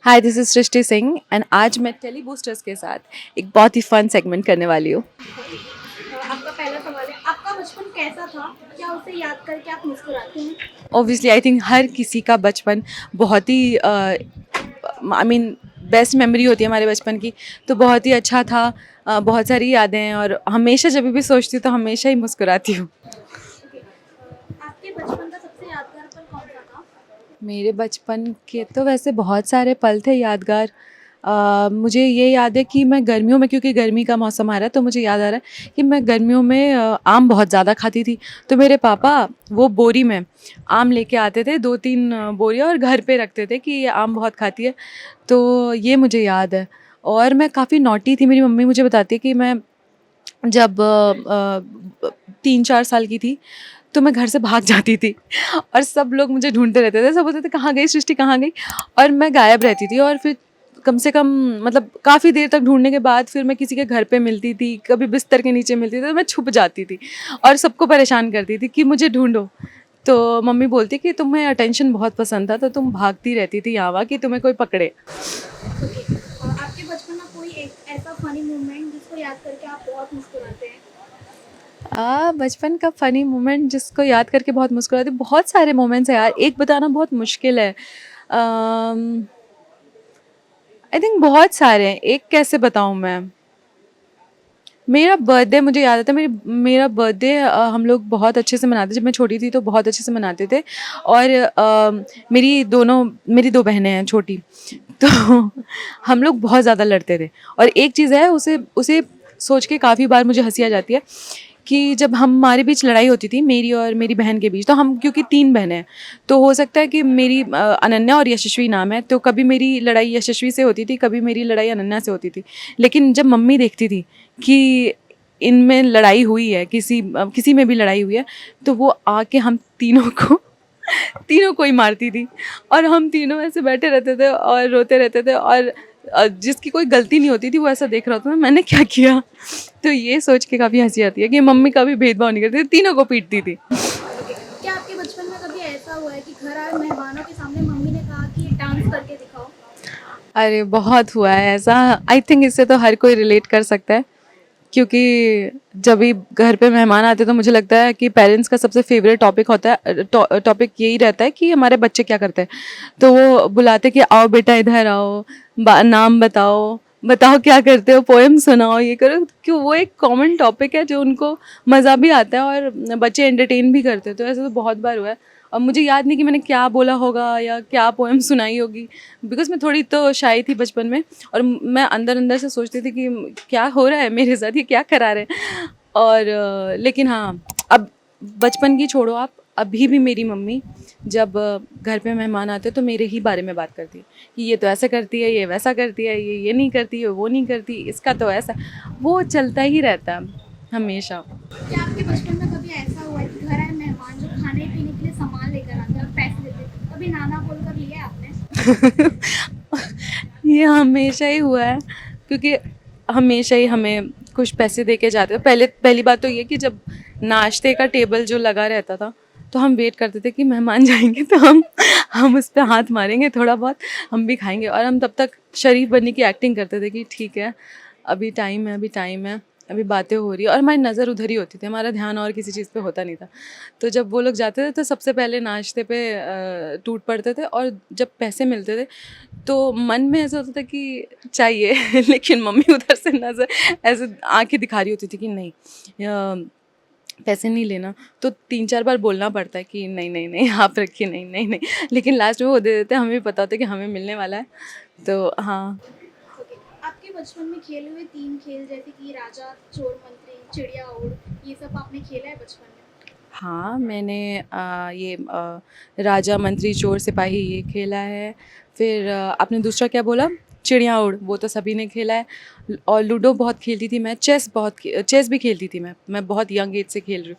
Hi, this is Srishti Singh and आज मैं tele boosters के साथ एक बहुत ही फन सेगमेंट करने वाली हूँ। आपका पहला सवाल है, आपका बचपन कैसा था? क्या उसे याद करके आप मुस्कुराते हैं? ऑब्वियसली आई थिंक हर किसी का बचपन बहुत ही आई मीन बेस्ट मेमोरी होती है हमारे बचपन की। तो बहुत ही अच्छा था। बहुत सारी यादें हैं और हमेशा जब भी सोचती हूँ तो हमेशा ही मुस्कुराती हूँ। ओके, आपके बचपन का सबसे यादगार पल कौन सा था? मेरे बचपन के तो वैसे बहुत सारे पल थे यादगार। मुझे ये याद है कि मैं गर्मियों में, क्योंकि गर्मी का मौसम आ रहा है तो मुझे याद आ रहा है कि मैं गर्मियों में आम बहुत ज़्यादा खाती थी। तो मेरे पापा वो बोरी में आम लेके आते थे, 2-3 बोरियाँ, और घर पे रखते थे कि ये आम बहुत खाती है। तो ये मुझे याद है। और मैं काफ़ी नॉटी थी। मेरी मम्मी मुझे बताती है कि मैं जब 3-4 साल की थी तो मैं घर से भाग जाती थी और सब लोग मुझे ढूंढते रहते थे। सब बोलते थे कहाँ गई सृष्टि, कहाँ गई। और मैं गायब रहती थी और फिर कम से कम मतलब काफ़ी देर तक ढूंढने के बाद फिर मैं किसी के घर पे मिलती थी, कभी बिस्तर के नीचे मिलती थी, तो मैं छुप जाती थी और सबको परेशान करती थी कि मुझे ढूंढो। तो मम्मी बोलती कि तुम्हें अटेंशन बहुत पसंद था तो तुम भागती रहती थी यहाँ वहाँ कि तुम्हें कोई पकड़े। ओके, आपके बचपन में कोई एक ऐसा फनी मोमेंट जिसको याद करके आप बहुत मुस्कुराते हैं? बचपन का फ़नी मोमेंट जिसको याद करके बहुत मुस्कुराती हूँ, बहुत सारे मोमेंट्स हैं यार, एक बताना बहुत मुश्किल है। आई थिंक बहुत सारे हैं, एक कैसे बताऊँ मैं? मेरा बर्थडे मुझे याद आता है। मेरा बर्थडे हम लोग बहुत अच्छे से मनाते, जब मैं छोटी थी तो बहुत अच्छे से मनाते थे। और मेरी 2 बहनें हैं छोटी, तो हम लोग बहुत ज़्यादा लड़ते थे। और एक चीज़ है, उसे उसे सोच के काफ़ी बार मुझे हँसी आ जाती है कि जब हमारे बीच लड़ाई होती थी, मेरी और मेरी बहन के बीच, तो हम क्योंकि 3 बहनें हैं, तो हो सकता है कि मेरी अनन्या और यशस्वी नाम है, तो कभी मेरी लड़ाई यशस्वी से होती थी, कभी मेरी लड़ाई अनन्या से होती थी। लेकिन जब मम्मी देखती थी कि इनमें लड़ाई हुई है, किसी में भी लड़ाई हुई है, तो वो आके हम तीनों को ही मारती थी। और हम तीनों ऐसे बैठे रहते थे और रोते रहते थे, और जिसकी कोई गलती नहीं होती थी वो ऐसा देख रहा होता था मैंने क्या किया। तो ये सोच के काफ़ी हंसी आती है कि मम्मी का भी भेदभाव नहीं करती थी, तीनों को पीटती थी। ओके, क्या आपके बचपन में कभी ऐसा हुआ है कि घर आए मेहमानों के सामने मम्मी ने कहा कि डांस करके दिखाओ? अरे बहुत हुआ है ऐसा। आई थिंक इससे तो हर कोई रिलेट कर सकता है, क्योंकि जब भी घर पे मेहमान आते हैं तो मुझे लगता है कि पेरेंट्स का सबसे फेवरेट टॉपिक होता है, टॉपिक यही रहता है कि हमारे बच्चे क्या करते हैं। तो वो बुलाते कि आओ बेटा इधर आओ, नाम बताओ, बताओ क्या करते हो, पोएम सुनाओ, ये करो। क्यों, वो एक कॉमन टॉपिक है जो उनको मज़ा भी आता है और बच्चे एंटरटेन भी करते हैं। तो ऐसा तो बहुत बार हुआ है। और मुझे याद नहीं कि मैंने क्या बोला होगा या क्या पोएम सुनाई होगी, बिकॉज मैं थोड़ी तो शाय थी बचपन में। और मैं अंदर अंदर से सोचती थी कि क्या हो रहा है मेरे साथ, ये क्या करा रहे हैं। और लेकिन हाँ, अब बचपन की छोड़ो आप, अभी भी मेरी मम्मी जब घर पे मेहमान आते तो मेरे ही बारे में बात करती है कि ये तो ऐसा करती है, ये वैसा करती है, ये नहीं करती है, वो नहीं करती, इसका तो ऐसा। वो चलता ही रहता है हमेशा। क्या आपके बचपन में कभी ऐसा हुआ है कि घर आए मेहमान जो खाने पीने के लिए सामान लेकर आते हैं और पैसे देते हैं, कभी नाना बोलकर लिया आपने? ये हमेशा ही हुआ है, क्योंकि हमेशा ही हमें कुछ पैसे दे के जाते थे। पहली बात तो ये कि जब नाश्ते का टेबल जो लगा रहता था तो हम वेट करते थे कि मेहमान जाएंगे तो हम उस पर हाथ मारेंगे, थोड़ा बहुत हम भी खाएंगे। और हम तब तक शरीफ बनने की एक्टिंग करते थे कि ठीक है, अभी टाइम है, अभी टाइम है, अभी बातें हो रही है। और हमारी नज़र उधर ही होती थी, हमारा ध्यान और किसी चीज़ पे होता नहीं था। तो जब वो लोग जाते थे तो सबसे पहले नाश्ते पे टूट पड़ते थे। और जब पैसे मिलते थे तो मन में ऐसा होता था कि चाहिए लेकिन मम्मी उधर से नज़र ऐसे आंखें दिखा रही होती थी कि नहीं, पैसे नहीं लेना। तो 3-4 बार बोलना पड़ता है कि नहीं नहीं नहीं आप रखिए, नहीं नहीं नहीं। लेकिन लास्ट में वो दे देते हैं, हमें भी पता होता है कि हमें मिलने वाला है। तो हाँ। ओके, आपके बचपन में खेले हुए 3 खेल जैसे कि राजा, चोर मंत्री, चिड़िया उड़, ये सब आपने खेला है बचपन में? हाँ, मैंने राजा मंत्री चोर सिपाही ये खेला है। फिर आपने दूसरा क्या बोला? चिड़िया उड़, वो तो सभी ने खेला है। और लूडो बहुत खेलती थी मैं। चेस भी खेलती थी मैं बहुत यंग एज से खेल रही हूँ।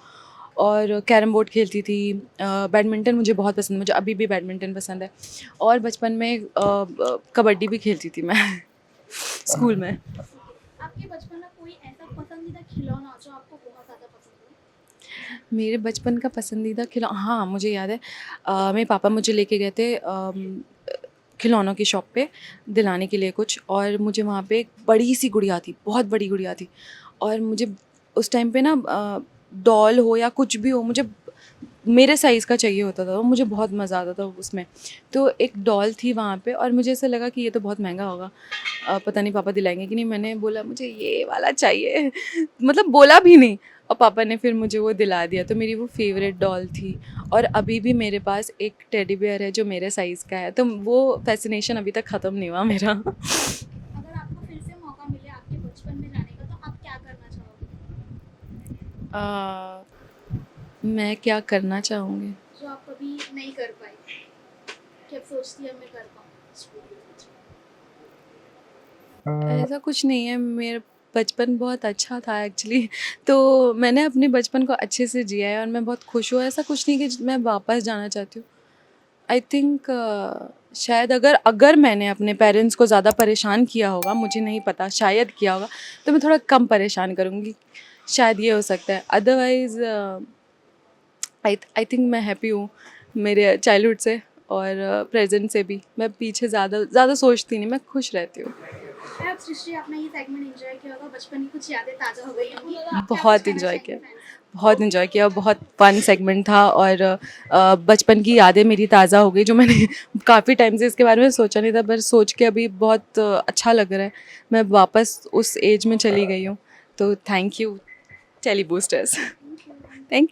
और कैरम बोर्ड खेलती थी। बैडमिंटन मुझे बहुत पसंद, मुझे अभी भी बैडमिंटन पसंद है। और बचपन में कबड्डी भी खेलती थी मैं स्कूल में। आपके बचपन में कोई ऐसा पसंदीदा खिलौना जो आपको बहुत ज़्यादा पसंद हो? मेरे बचपन का पसंदीदा खिलौना, हाँ मुझे याद है। मेरे पापा मुझे लेके गए थे खिलौनों की शॉप पे दिलाने के लिए कुछ, और मुझे वहाँ पे एक बड़ी सी गुड़िया थी, बहुत बड़ी गुड़िया थी, और मुझे उस टाइम पे ना डॉल हो या कुछ भी हो, मुझे मेरे साइज़ का चाहिए होता था, वो मुझे बहुत मज़ा आता था उसमें। तो एक डॉल थी वहाँ पे और मुझे ऐसा लगा कि ये तो बहुत महंगा होगा, पता नहीं पापा दिलाएंगे कि नहीं। मैंने बोला मुझे ये वाला चाहिए मतलब बोला भी नहीं, और पापा ने फिर मुझे वो दिला दिया। तो मेरी वो फेवरेट डॉल थी, और अभी भी मेरे पास एक टेडी बियर है जो मेरे साइज़ का है, तो वो फैसिनेशन अभी तक ख़त्म नहीं हुआ मेरा। अगर आपको फिर से मौका मिले आपके बचपन में जाने का तो आप क्या करना चाहोगे? मैं क्या करना चाहूँगी? जो आप कभी नहीं कर पाए कि अब सोचती है मैं कर पाऊँ। ऐसा कुछ नहीं है, मेरा बचपन बहुत अच्छा था एक्चुअली। तो मैंने अपने बचपन को अच्छे से जिया है और मैं बहुत खुश हूँ। ऐसा कुछ नहीं कि मैं वापस जाना चाहती हूँ। आई थिंक शायद अगर मैंने अपने पेरेंट्स को ज़्यादा परेशान किया होगा, मुझे नहीं पता, शायद किया होगा, तो मैं थोड़ा कम परेशान करूँगी, शायद ये हो सकता है। अदरवाइज़ आई थिंक मैं हैप्पी हूँ मेरे चाइल्डहुड से और प्रेजेंट से भी। मैं पीछे ज़्यादा सोचती नहीं, मैं खुश रहती हूँ। अब सृष्टि आपने ये सेगमेंट एंजॉय किया होगा, बचपन की कुछ यादें ताज़ा हो गई होंगी। आप क्या कुछ बहुत कहना इन्जॉय चाहेंगे किया, फैंस को? बहुत इन्जॉय किया, बहुत फन सेगमेंट था, और बचपन की यादें मेरी ताज़ा हो गई जो मैंने काफ़ी टाइम से इसके बारे में सोचा नहीं था, पर सोच के अभी बहुत अच्छा लग रहा है। मैं वापस उस एज में चली गई हूँ। तो thank you tele boosters. Thank